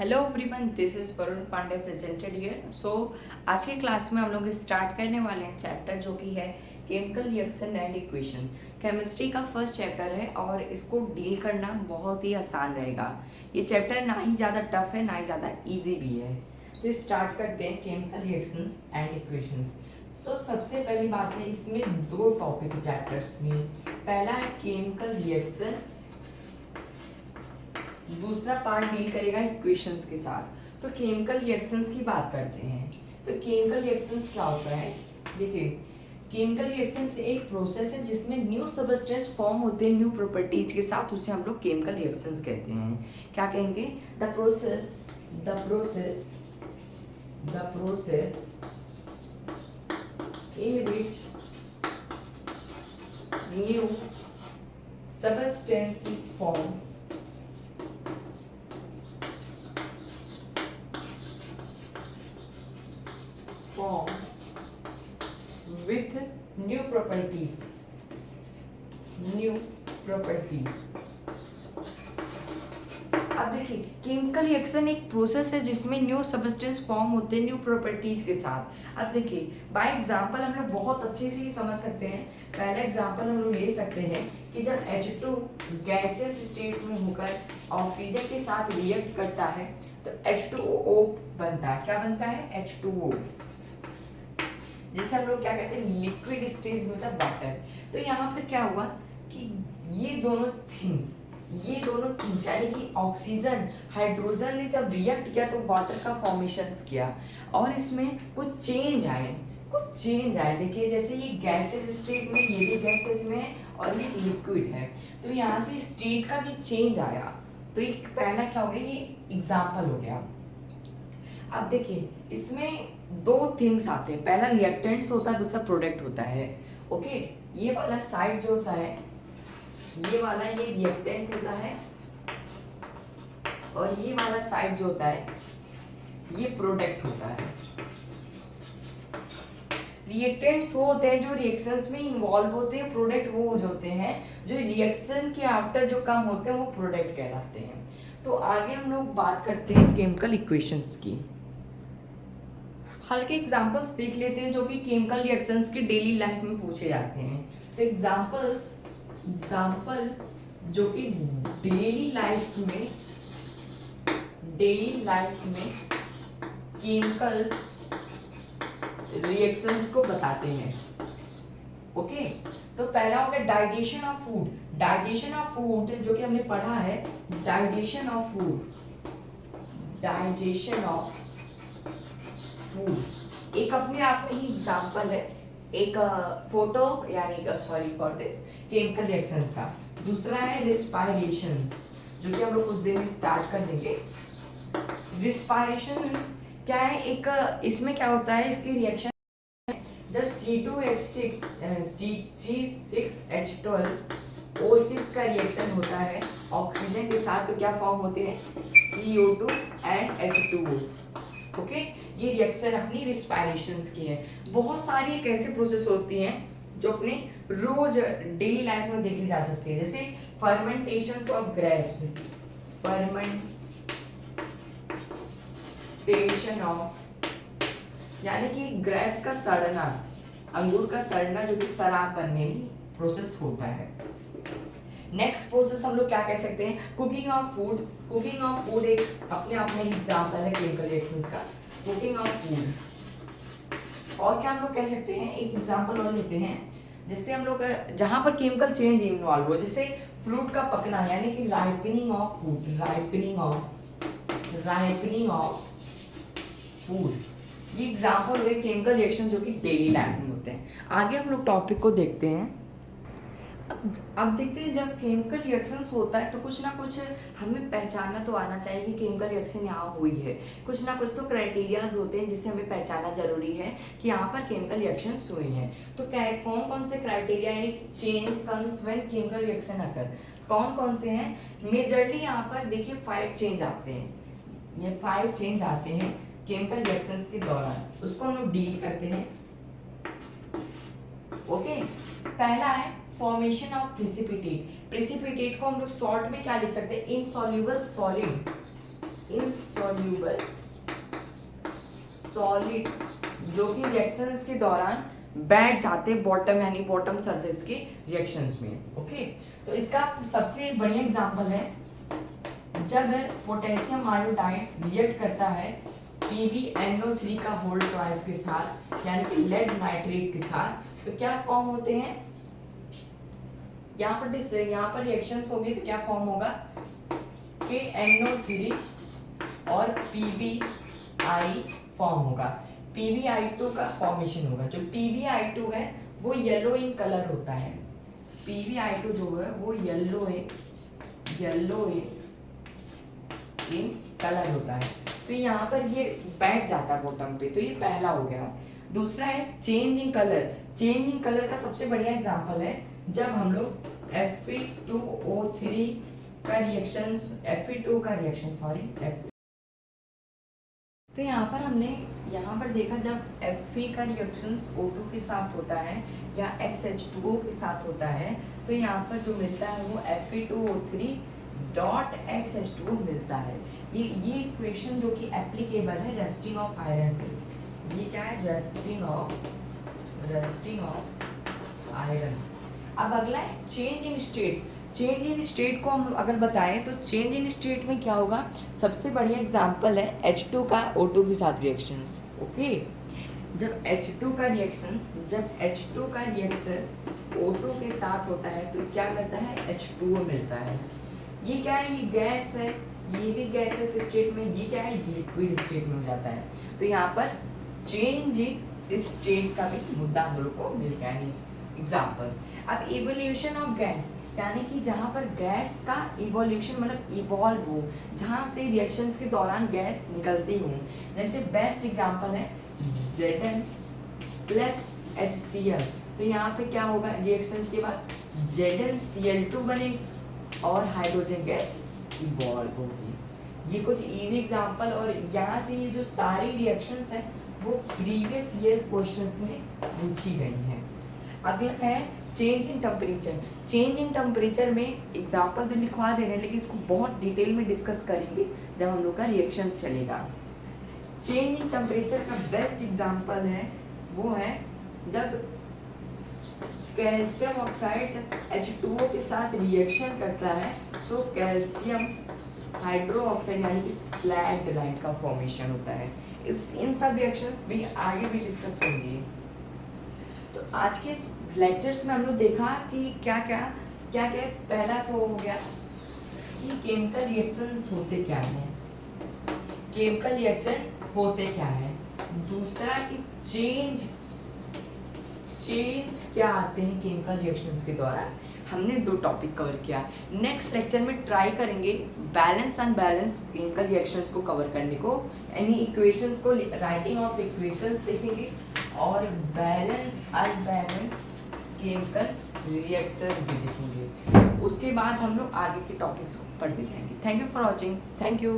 Hello everyone, this is Varun Pandey presented here. आज के class में हम लोग स्टार्ट करने वाले हैं चैप्टर जो कि है chemical reaction and equation. Chemistry का फर्स्ट चैप्टर है और इसको डील करना बहुत ही आसान रहेगा। ये चैप्टर ना ही ज़्यादा टफ है ना ही ज़्यादा इजी भी है। तो स्टार्ट करते हैं केमिकल रिएक्शंस एंड इक्वेशंस। सबसे पहली बात है, इसमें दो टॉपिक चैप्टर्स में। पहला है केमिकल रिएक्शन, दूसरा पार्ट डील करेगा इक्वेशंस के साथ। तो केमिकल रिएक्शंस की बात करते हैं। तो केमिकल रिएक्शंस क्या होता है, देखिए केमिकल रिएक्शंस एक प्रोसेस है जिसमें न्यू सबस्टेंस फॉर्म होते हैं न्यू प्रॉपर्टीज के साथ, उसे हम लोग केमिकल रिएक्शंस कहते हैं। क्या कहेंगे? The process in which new substance is form with new properties। अब देखिए केमिकल रिएक्शन एक प्रोसेस है जिसमें न्यू सबस्टेंस फॉर्म होते हैं न्यू प्रॉपर्टीज के साथ। अब देखिए बाय एग्जांपल हम लोग बहुत अच्छे से ही समझ सकते हैं। पहला एग्जांपल हम लोग ले सकते हैं कि जब H2 गैसियस स्टेट में होकर ऑक्सीजन के साथ रिएक्ट करता है तो H2O बनता है। क्या बनता है? H2O, जिसे हम लोग क्या कहते हैं, लिक्विड स्टेज में होता है वाटर। तो यहाँ पर क्या हुआ कि ये दोनों थिंग्स यानी कि ऑक्सीजन हाइड्रोजन ने जब रिएक्ट किया तो वाटर का फॉर्मेशन किया और इसमें कुछ चेंज आए। देखिए जैसे ये गैसेस स्टेट में, ये भी गैसेस में है और ये लिक्विड है, तो यहाँ से स्टेट का भी चेंज आया। तो ये पहला क्या हो गया, ये एग्जाम्पल हो गया। अब देखिए इसमें दो थिंग्स आते हैं, पहला रिएक्टेंट्स होता है, दूसरा प्रोडक्ट होता है। ओके, ये वाला साइड जो होता है, ये वाला ये रिएक्टेंट होता है और ये वाला साइड जो होता है ये प्रोडक्ट होता है। रिएक्टेंट्स वो होते हैं जो रिएक्शंस में इन्वॉल्व होते हैं, प्रोडक्ट वो होते हैं जो रिएक्शन के आफ्टर जो काम होते हैं वो प्रोडक्ट कहलाते हैं। तो आगे हम लोग बात करते हैं केमिकल इक्वेशंस की। हल्के एग्जांपल्स देख लेते हैं जो कि केमिकल रिएक्शंस की डेली लाइफ में पूछे जाते हैं। तो एग्जांपल जो कि डेली लाइफ में केमिकल रिएक्शंस को बताते हैं। ओके, तो पहला हो गया डाइजेशन ऑफ फूड जो कि हमने पढ़ा है, डाइजेशन ऑफ फूड एक अपने आप में ही एग्जाम्पल है, एक फोटो यानी sorry for this chemical reactions का। दूसरा है रिस्पायरेशन, जो कि हम लोग कुछ दिन में स्टार्ट कर देंगे। रिस्पायरेशन क्या है, एक इसमें क्या होता है, इसकी रिएक्शन जब C6H12O6 का रिएक्शन होता है ऑक्सीजन के साथ तो क्या फॉर्म होते हैं, CO2 एंड H2O। ओके, ये रिएक्शन अपनी रिस्पायरेशंस की है। बहुत सारी एक ऐसे प्रोसेस होती हैं जो अपने रोज डेली लाइफ में देखी जा सकती है, जैसे फर्मेंटेशंस ऑफ ग्रेप्स, यानी कि ग्रेप्स का सड़ना, अंगूर का सड़ना जो कि शराब बनने में प्रोसेस होता है। नेक्स्ट प्रोसेस हम लोग क्या कह सकते हैं, कुकिंग ऑफ फूड एक अपने आप में एग्जांपल है केमिकल रिएक्शंस का, कुकिंग ऑफ फूड। और क्या हम लोग कह सकते हैं, एक एग्जांपल और लेते हैं, जैसे हम लोग जहां पर केमिकल चेंज इन्वॉल्व हो, जैसे फ्रूट का पकना यानी कि राइपनिंग ऑफ फूड, ये एग्जांपल हुए केमिकल रिएक्शन जो कि डेली लाइफ में होते हैं। आगे हम लोग टॉपिक को देखते हैं। अब देखते हैं जब केमिकल रिएक्शंस होता है तो कुछ ना कुछ हमें पहचानना तो आना चाहिए कि केमिकल रिएक्शन यहाँ हुई है। कुछ ना कुछ तो क्राइटेरियाज होते हैं जिससे हमें पहचानना जरूरी है कि यहाँ पर केमिकल रिएक्शंस हुए हैं। तो कौन कौन से क्राइटेरिया यानी change comes when chemical reaction occur, कौन कौन से हैं? मेजरली यहाँ पर देखिए 5 चेंज आते हैं, ये 5 चेंज आते हैं केमिकल रिएक्शंस के दौरान, उसको हम लोग डील करते हैं। ओके, पहला है फॉर्मेशन ऑफ प्रेसिपिटेट को हम लोग शॉर्ट में क्या लिख सकते हैं, इनसॉल्युबल सॉलिड इनसॉल्यूबल सॉलिड जो कि रिएक्शंस के दौरान बैठ जाते बॉटम यानी बॉटम सरफेस के रिएक्शंस में। ओके, तो इसका सबसे बढ़िया एग्जांपल है जब पोटेशियम आयोडाइड रिएक्ट करता है PbNO3 का होल ट्वाइस के साथ यानी कि लेड नाइट्रेट के साथ, तो क्या फॉर्म होते हैं, यहाँ पर रिएक्शंस होंगे तो क्या फॉर्म होगा, KNO3 और PbI फॉर्म होगा। PbI2 का फॉर्मेशन होगा। जो PbI2 है वो येलो इन कलर होता है। PbI2 जो है वो येलो इन कलर होता है। तो यहाँ पर ये बैठ जाता है बॉटम पे, तो ये पहला हो गया। दूसरा है change in colour. Change in colour का सबसे बढ़िया एग्जांपल है जब हम लोग Fe2O3 का रिएक्शन तो यहाँ पर देखा जब Fe का रिएक्शन O2 के साथ होता है या XH2O के साथ होता है, तो यहाँ पर जो मिलता है वो Fe2O3 डॉट XH2O मिलता है। ये इक्वेशन जो कि एप्लीकेबल है रस्टिंग ऑफ आयरन पे। ये क्या है, रस्टिंग ऑफ आयरन। अब अगला है change in state. Change in state को हम अगर बताएं तो चेंज इन स्टेट में क्या होगा, सबसे बढ़िया एग्जांपल है H2 का O2 के साथ रिएक्शन। ओके, जब H2 का रिएक्शंस O2 के साथ होता है तो क्या मिलता है, H2O मिलता है। ये क्या है, ये गैस है, ये भी गैसेस स्टेट में, ये क्या है, लिक्विड स्टेट में हो जाता है। तो यहाँ पर चेंज इन स्टेट का भी मुद्दा हम लोग को मिल गया है एग्जाम्पल। अब इवोल्यूशन ऑफ गैस यानी कि जहाँ पर गैस का इवोल्यूशन मतलब इवॉल्व हो, जहाँ से रिएक्शंस के दौरान गैस निकलती हो। जैसे बेस्ट एग्जांपल है Zn प्लस HCl। तो यहाँ पे क्या होगा, रिएक्शंस के बाद ZnCl2 बने और हाइड्रोजन गैस इवॉल्व होगी। ये कुछ इजी एग्जांपल, और यहाँ से ये जो सारी रिएक्शंस हैं वो प्रीवियस ईयर क्वेश्चंस में पूछी गई हैं। अगला है change in temperature. Change in temperature में एग्जांपल तो लिखवा दे रहे हैं, लेकिन इसको बहुत डिटेल में डिस्कस करेंगे जब हम लोग का रिएक्शंस चलेगा। चेंज इन टेम्परेचर का बेस्ट एग्जांपल है वो है जब कैल्शियम ऑक्साइड H2O के साथ रिएक्शन करता है तो कैल्शियम हाइड्रो ऑक्साइड यानी कि स्लैग लाइट का फॉर्मेशन होता है। इन सब रिएक्शंस भी आगे भी डिस्कस होंगे। तो आज के इस लेक्चर्स में हम लोग देखा कि क्या क्या पहला तो हो गया कि केमिकल रिएक्शंस होते क्या हैं, केमिकल रिएक्शन होते क्या है। दूसरा कि चेंज क्या आते हैं केमिकल रिएक्शंस के दौरान। हमने 2 टॉपिक कवर किया। नेक्स्ट लेक्चर में ट्राई करेंगे बैलेंस अनबैलेंस केमिकल रिएक्शंस को कवर करने को, यानी इक्वेशंस को, राइटिंग ऑफ इक्वेशंस देखेंगे और बैलेंस अनबैलेंस केमिकल रिएक्शन भी देखेंगे। उसके बाद हम लोग आगे के टॉपिक्स को पढ़ते जाएंगे। Thank you for watching. Thank you.